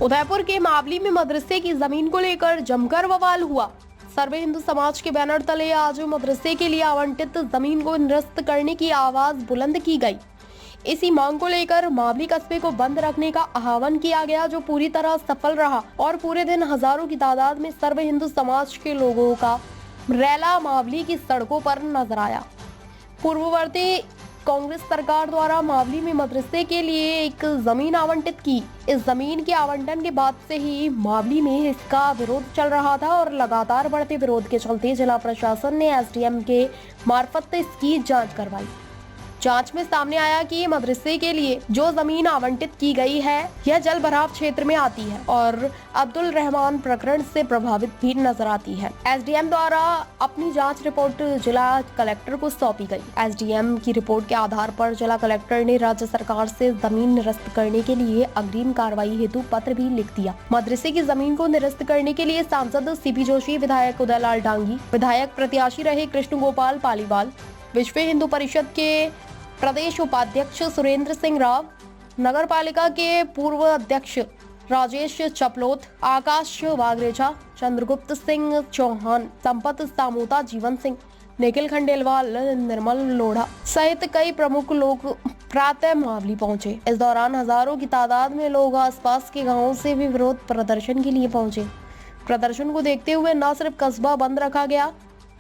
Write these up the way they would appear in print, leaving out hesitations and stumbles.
उदयपुर के मावली में मदरसे की जमीन को लेकर जमकर बवाल हुआ। सर्व हिंदू समाज के बैनर तले आज मदरसे के लिए आवंटित जमीन को निरस्त करने की आवाज बुलंद की गई। इसी मांग को लेकर मावली कस्बे को बंद रखने का आह्वान किया गया, जो पूरी तरह सफल रहा और पूरे दिन हजारों की तादाद में सर्व हिंदू समाज के लोगों का रैला मावली की सड़कों पर नजर आया। पूर्ववर्ती कांग्रेस सरकार द्वारा मावली में मदरसे के लिए एक जमीन आवंटित की। इस जमीन के आवंटन के बाद से ही मावली में इसका विरोध चल रहा था और लगातार बढ़ते विरोध के चलते जिला प्रशासन ने एसडीएम के मार्फत इसकी जांच करवाई। जांच में सामने आया कि मदरसे के लिए जो जमीन आवंटित की गई है यह जल भराव क्षेत्र में आती है और अब्दुल रहमान प्रकरण से प्रभावित भी नजर आती है। एसडीएम द्वारा अपनी जांच रिपोर्ट जिला कलेक्टर को सौंपी गई। एसडीएम की रिपोर्ट के आधार पर जिला कलेक्टर ने राज्य सरकार से जमीन निरस्त करने के लिए अग्रिम कार्रवाई हेतु पत्र भी लिख दिया। मदरसे की जमीन को निरस्त करने के लिए सांसद सीपी जोशी, विधायक उदयलाल डांगी, विधायक प्रत्याशी रहे कृष्ण गोपाल पालीवाल, विश्व हिंदू परिषद के प्रदेश उपाध्यक्ष सुरेंद्र सिंह राव, नगर पालिका के पूर्व अध्यक्ष राजेश चपलोत, आकाश वागरेचा, चंद्रगुप्त सिंह चौहान, संपत सामोता, जीवन सिंह, निखिल खंडेलवाल, निर्मल लोढ़ा सहित कई प्रमुख लोग प्रातः मावली पहुंचे। इस दौरान हजारों की तादाद में लोग आसपास के गांवों से भी विरोध प्रदर्शन के लिए पहुंचे। प्रदर्शन को देखते हुए न सिर्फ कस्बा बंद रखा गया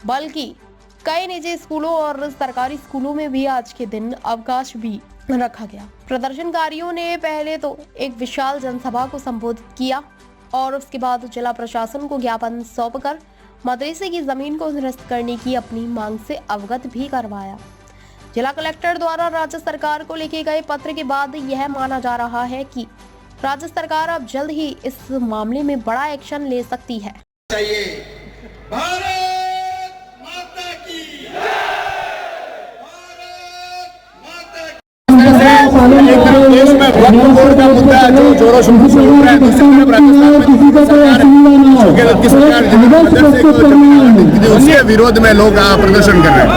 बल्कि कई निजी स्कूलों और सरकारी स्कूलों में भी आज के दिन अवकाश भी रखा गया। प्रदर्शनकारियों ने पहले तो एक विशाल जनसभा को संबोधित किया और उसके बाद जिला प्रशासन को ज्ञापन सौंपकर मदरसे की जमीन को निरस्त करने की अपनी मांग से अवगत भी करवाया। जिला कलेक्टर द्वारा राज्य सरकार को लिखे गए पत्र के बाद यह माना जा रहा है कि राज्य सरकार अब जल्द ही इस मामले में बड़ा एक्शन ले सकती है। देश में वक्फ बोर्ड का मुद्दा जो जोरों शोरों से उठ रहा है, दूसरी तरफ राजस्थान उसके विरोध में लोग प्रदर्शन कर रहे हैं।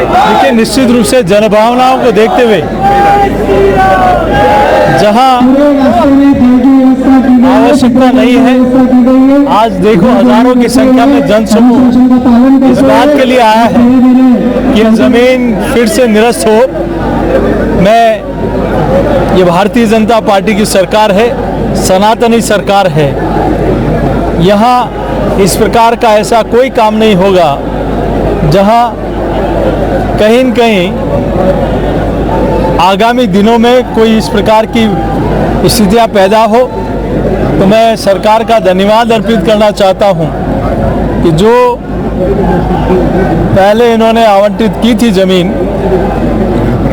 देखिए, निश्चित रूप से जनभावनाओं को देखते हुए जहां आवश्यकता नहीं है, आज देखो हजारों की संख्या में जनसमूह इस बात के लिए आया है कि जमीन फिर से निरस्त हो। ये भारतीय जनता पार्टी की सरकार है, सनातनी सरकार है। यहाँ इस प्रकार का ऐसा कोई काम नहीं होगा जहाँ कहीं न कहीं आगामी दिनों में कोई इस प्रकार की स्थितियाँ पैदा हो। तो मैं सरकार का धन्यवाद अर्पित करना चाहता हूँ कि जो पहले इन्होंने आवंटित की थी ज़मीन,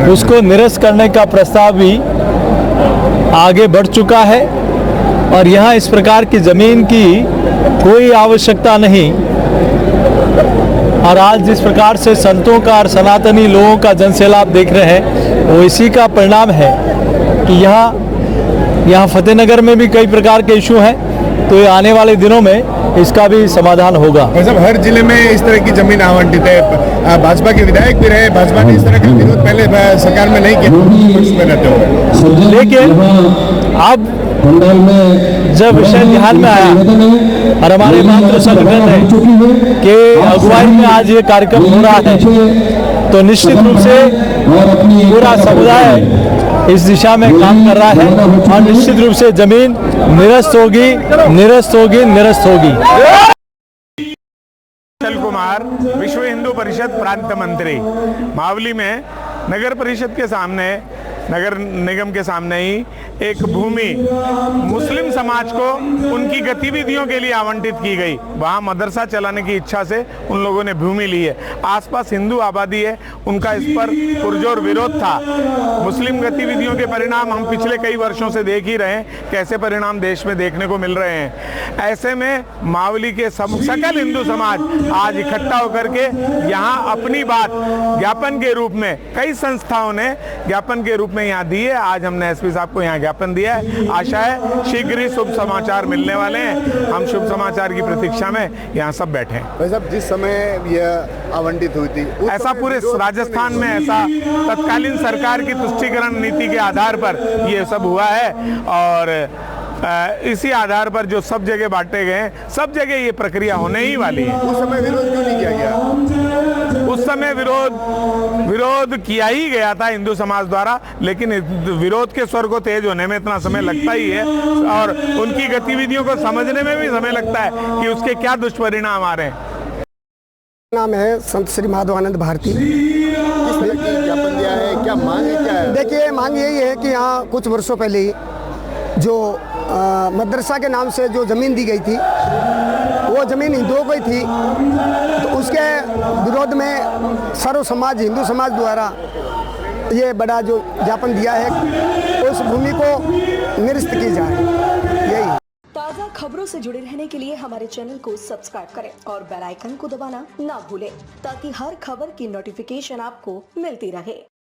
उसको निरस्त करने का प्रस्ताव भी आगे बढ़ चुका है और यहाँ इस प्रकार की ज़मीन की कोई आवश्यकता नहीं। और आज जिस प्रकार से संतों का और सनातनी लोगों का जनसैलाब देख रहे हैं, वो इसी का परिणाम है कि यहाँ फतेहनगर में भी कई प्रकार के इशू हैं, तो ये आने वाले दिनों में इसका भी समाधान होगा। मतलब हर जिले में इस तरह की जमीन आवंटित है। भाजपा के विधायक भी रहे, भाजपा ने इस तरह का विरोध पहले सरकार में नहीं किया रहते हुए, लेकिन अब जब विषय ध्यान में आया और हमारे मातृ संगठन है कि अगुवाई में आज ये कार्यक्रम हो रहा है, तो निश्चित रूप से पूरा समुदाय इस दिशा में काम कर रहा है और निश्चित रूप से जमीन निरस्त होगी, निरस्त होगी, निरस्त होगी। कुमार, विश्व हिंदू परिषद प्रांत मंत्री। मावली में नगर परिषद के सामने, नगर निगम के सामने ही एक भूमि मुस्लिम समाज को उनकी गतिविधियों के लिए आवंटित की गई। वहाँ मदरसा चलाने की इच्छा से उन लोगों ने भूमि ली है। आसपास हिंदू आबादी है, उनका इस पर पुरजोर विरोध था। मुस्लिम गतिविधियों के परिणाम हम पिछले कई वर्षों से देख ही रहे हैं, कैसे परिणाम देश में देखने को मिल रहे हैं। ऐसे में मावली के सकल हिंदू समाज आज इकट्ठा होकर के यहाँ अपनी बात ज्ञापन के रूप में, कई संस्थाओं ने ज्ञापन के रूप में यहाँ दी है। आज हमने एसपी साहब को यहाँ ज्ञापन दिया है। आशा है शीघ्र ही शुभ समाचार मिलने वाले हैं। हम शुभ समाचार की प्रतीक्षा में यहाँ सब बैठे हैं। भाई साहब, जिस समय यह आवंटित हुई थी, ऐसा पूरे राजस्थान में ऐसा तत्कालीन सरकार की तुष्टीकरण नीति के आधार पर ये सब हुआ है और इसी आधार पर जो सब जगह बांटे गए हैं, सब जगह ये प्रक्रिया होने ही वाली है। उस समय विरोध क्यों नहीं किया गया? उस समय विरोध किया ही गया था हिंदू समाज द्वारा, लेकिन विरोध के स्वर को तेज होने में इतना समय लगता ही है और उनकी गतिविधियों को समझने में भी समय लगता है कि उसके क्या दुष्परिणाम आ रहे हैं। नाम है संत श्री माधवानंद भारती। किस तरह की ज्ञापन दिया है, क्या मांग है, क्या है? देखिए, मांग यही है कि यहाँ कुछ वर्षों पहले ही जो मदरसा के नाम से जो ज़मीन दी गई थी, वो ज़मीन हिंदुओं को ही थी, तो उसके विरोध में सर्व समाज, हिंदू समाज द्वारा ये बड़ा जो ज्ञापन दिया है, उस भूमि को निरस्त की जाए, यही। ताज़ा खबरों से जुड़े रहने के लिए हमारे चैनल को सब्सक्राइब करें और बेल आइकन को दबाना ना भूलें, ताकि हर खबर की नोटिफिकेशन आपको मिलती रहे।